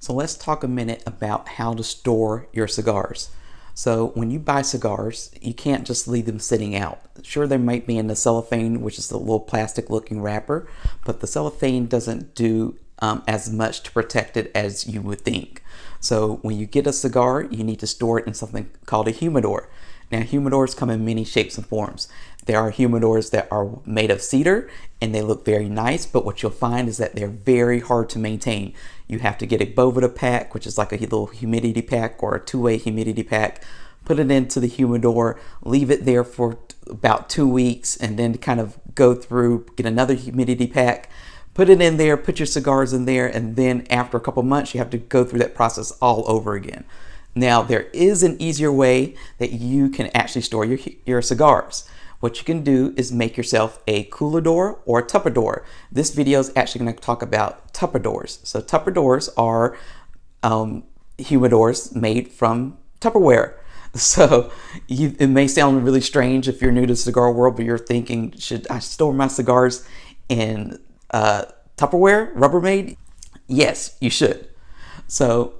So let's talk a minute about how to store your cigars. So when you buy cigars, you can't just leave them sitting out. Sure, they might be in the cellophane, which is the little plastic looking wrapper, but the cellophane doesn't do as much to protect it as you would think. So when you get a cigar, you need to store it in something called a humidor. Now, humidors come in many shapes and forms. There are humidors that are made of cedar and they look very nice, but what you'll find is that they're very hard to maintain. You have to get a Boveda pack, which is like a little humidity pack or a two-way humidity pack, put it into the humidor, leave it there for about 2 weeks, and then kind of go through, get another humidity pack, put it in there, put your cigars in there, and then after a couple months, you have to go through that process all over again. Now, there is an easier way that you can actually store your cigars. What you can do is make yourself a coolador or a tupperdore. This video is actually going to talk about tupperdores. So tupperdores are humidors made from Tupperware. So it may sound really strange if you're new to the cigar world, but you're thinking, should I store my cigars in Tupperware, Rubbermaid? Yes, you should. So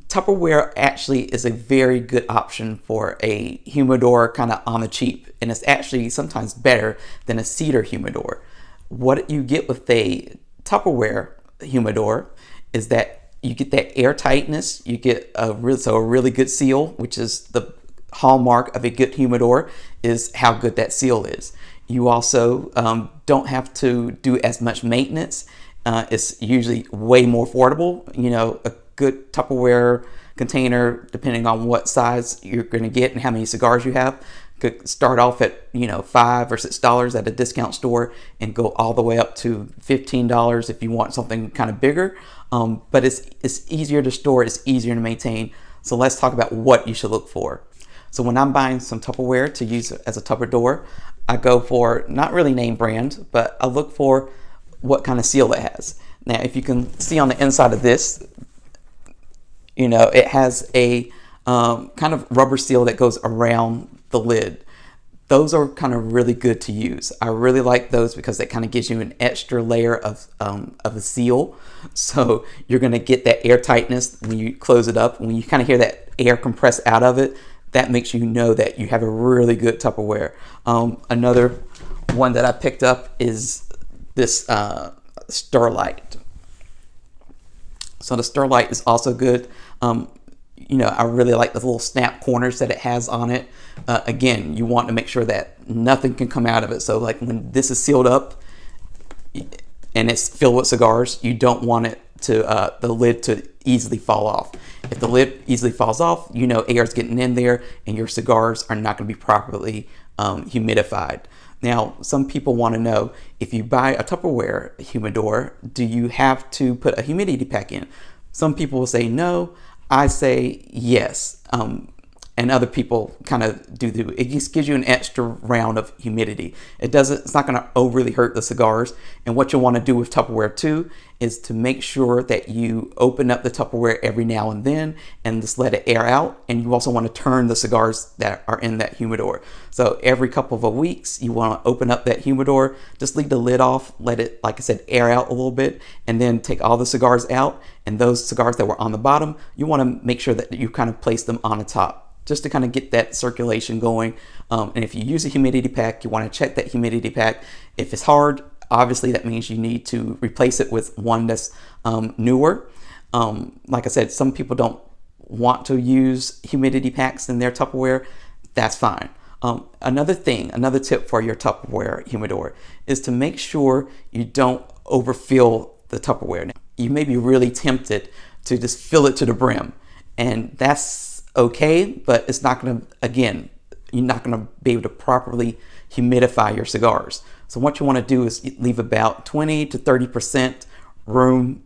Tupperware actually is a very good option for a humidor kind of on the cheap, and it's actually sometimes better than a cedar humidor. What you get with a Tupperware humidor is that you get that air tightness, you get a really good seal, which is the hallmark of a good humidor, is how good that seal is. You also don't have to do as much maintenance. It's usually way more affordable. You know, a good Tupperware container, depending on what size you're going to get and how many cigars you have, could start off at $5 or $6 at a discount store and go all the way up to $15 if you want something kind of bigger. But it's easier to store, it's easier to maintain. So let's talk about what you should look for. So when I'm buying some Tupperware to use as a tupperdore, I go for not really name brand, but I look for what kind of seal it has. Now, if you can see on the inside of this, it has a kind of rubber seal that goes around the lid. Those are kind of really good to use. I really like those because that kind of gives you an extra layer of a seal. So you're going to get that air tightness when you close it up. When you kind of hear that air compress out of it, that makes you know that you have a really good Tupperware. Another one that I picked up is this Sterlite. So the Sterlite is also good. I really like the little snap corners that it has on it. Again, you want to make sure that nothing can come out of it. So like when this is sealed up and it's filled with cigars, you don't want it to the lid to easily fall off. If the lid easily falls off, air is getting in there and your cigars are not going to be properly humidified. Now, some people want to know, if you buy a Tupperware humidor, do you have to put a humidity pack in? Some people will say no. I say yes. And other people kind of do. It just gives you an extra round of humidity. It's not going to overly hurt the cigars. And what you'll want to do with Tupperware too is to make sure that you open up the Tupperware every now and then and just let it air out. And you also want to turn the cigars that are in that humidor. So every couple of weeks, you want to open up that humidor, just leave the lid off, let it, like I said, air out a little bit, and then take all the cigars out. And those cigars that were on the bottom, you want to make sure that you kind of place them on the top, just to kind of get that circulation going. And if you use a humidity pack, you want to check that humidity pack. If it's hard, obviously that means you need to replace it with one that's newer. Like I said, some people don't want to use humidity packs in their Tupperware. That's fine. Another tip for your Tupperware humidor is to make sure you don't overfill the Tupperware. You may be really tempted to just fill it to the brim, and that's okay, but it's not going to, again, you're not going to be able to properly humidify your cigars. So what you want to do is leave about 20 to 30% room,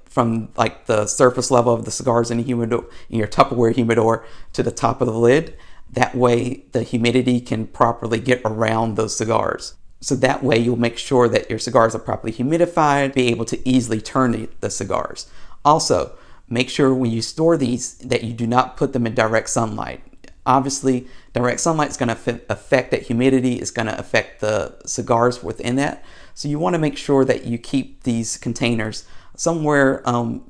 from like the surface level of the cigars in your Tupperware humidor to the top of the lid. That way the humidity can properly get around those cigars. So that way you'll make sure that your cigars are properly humidified, be able to easily turn the cigars. Also, make sure when you store these that you do not put them in direct sunlight. Obviously, direct sunlight is going to affect that humidity, is going to affect the cigars within that. So you want to make sure that you keep these containers somewhere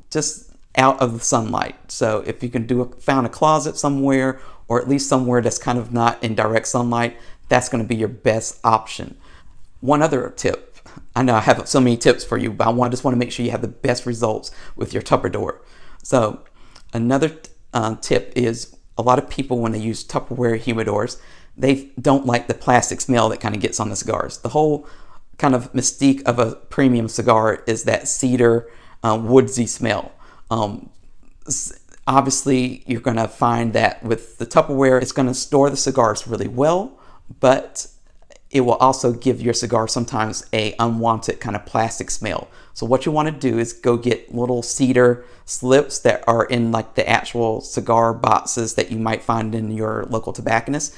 just out of the sunlight. So if you can found a closet somewhere, or at least somewhere that's kind of not in direct sunlight, that's going to be your best option. One other tip, I know I have so many tips for you, but I just want to make sure you have the best results with your Tupperdore. So another tip is, a lot of people, when they use Tupperware humidors, they don't like the plastic smell that kind of gets on the cigars. The whole kind of mystique of a premium cigar is that cedar woodsy smell. Obviously, you're going to find that with the Tupperware, it's going to store the cigars really well, but it will also give your cigar sometimes a unwanted kind of plastic smell. So what you want to do is go get little cedar slips that are in like the actual cigar boxes that you might find in your local tobacconist.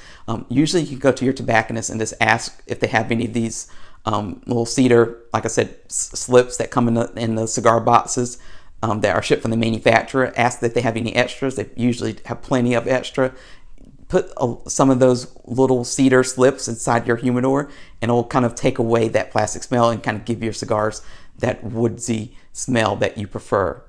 Usually you can go to your tobacconist and just ask if they have any of these little cedar, like I said, slips that come in the cigar boxes that are shipped from the manufacturer. Ask if they have any extras. They usually have plenty of extra. Put some of those little cedar slips inside your humidor, and it'll kind of take away that plastic smell and kind of give your cigars that woodsy smell that you prefer.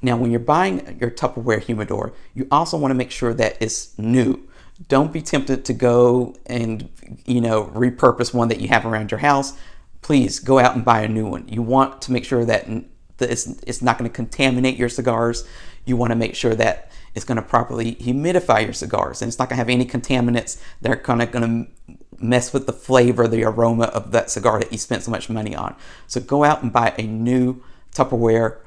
Now, when you're buying your Tupperware humidor, you also want to make sure that it's new. Don't be tempted to go and, repurpose one that you have around your house. Please go out and buy a new one. You want to make sure that it's not going to contaminate your cigars. You want to make sure that it's going to properly humidify your cigars, and it's not going to have any contaminants that are kind of going to mess with the flavor, the aroma of that cigar that you spent so much money on. So go out and buy a new Tupperware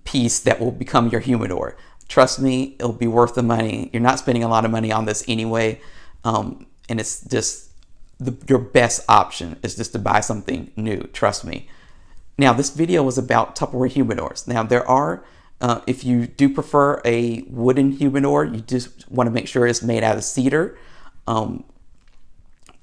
piece that will become your humidor. Trust me, it'll be worth the money. You're not spending a lot of money on this anyway, and it's just your best option is just to buy something new. Trust me. Now, this video was about Tupperware humidors. Now, there are if you do prefer a wooden humidor, you just want to make sure it's made out of cedar. The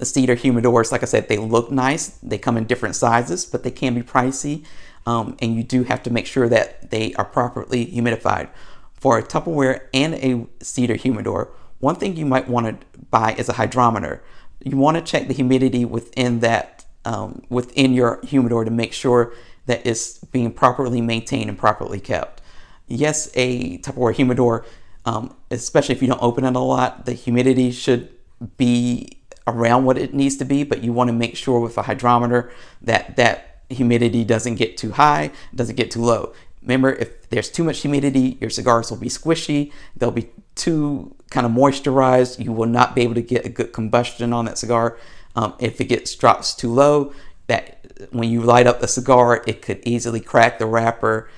cedar humidors, like I said, they look nice. They come in different sizes, but they can be pricey. And you do have to make sure that they are properly humidified. For a Tupperware and a cedar humidor, one thing you might want to buy is a hygrometer. You want to check the humidity within your humidor to make sure that it's being properly maintained and properly kept. Yes, a Tupperware humidor, especially if you don't open it a lot, the humidity should be around what it needs to be, but you want to make sure with a hygrometer that humidity doesn't get too high, doesn't get too low. Remember, if there's too much humidity, your cigars will be squishy, they'll be too kind of moisturized, you will not be able to get a good combustion on that cigar. If it drops too low, that when you light up the cigar, it could easily crack the wrapper.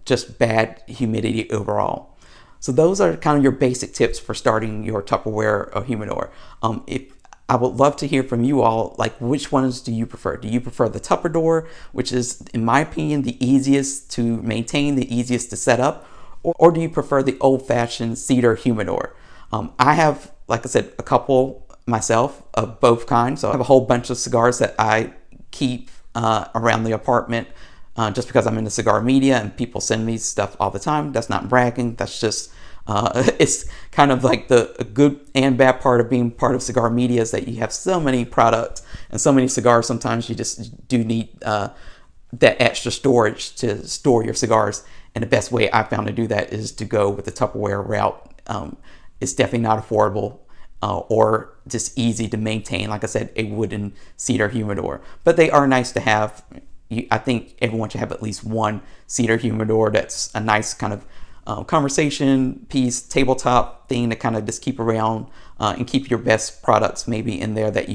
Just bad humidity overall. So those are kind of your basic tips for starting your Tupperware humidor. I would love to hear from you all, like, which ones do you prefer? Do you prefer the Tupperdore, which is, in my opinion, the easiest to maintain, the easiest to set up, or do you prefer the old-fashioned cedar humidor? I have, like I said, a couple myself of both kinds. So I have a whole bunch of cigars that I keep around the apartment just because I'm into cigar media and people send me stuff all the time. That's not bragging. That's just it's kind of like the good and bad part of being part of cigar media is that you have so many products and so many cigars. Sometimes you just do need that extra storage to store your cigars. And the best way I found to do that is to go with the Tupperware route. It's definitely not affordable or just easy to maintain. Like I said, a wooden cedar humidor, but they are nice to have. I think everyone should have at least one cedar humidor that's a nice kind of conversation piece, tabletop thing to kind of just keep around and keep your best products maybe in there that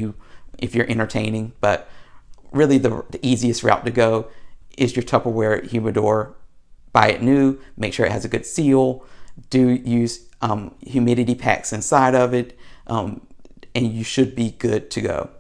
if you're entertaining. But really the easiest route to go is your Tupperware humidor. Buy it new, make sure it has a good seal, do use humidity packs inside of it, and you should be good to go.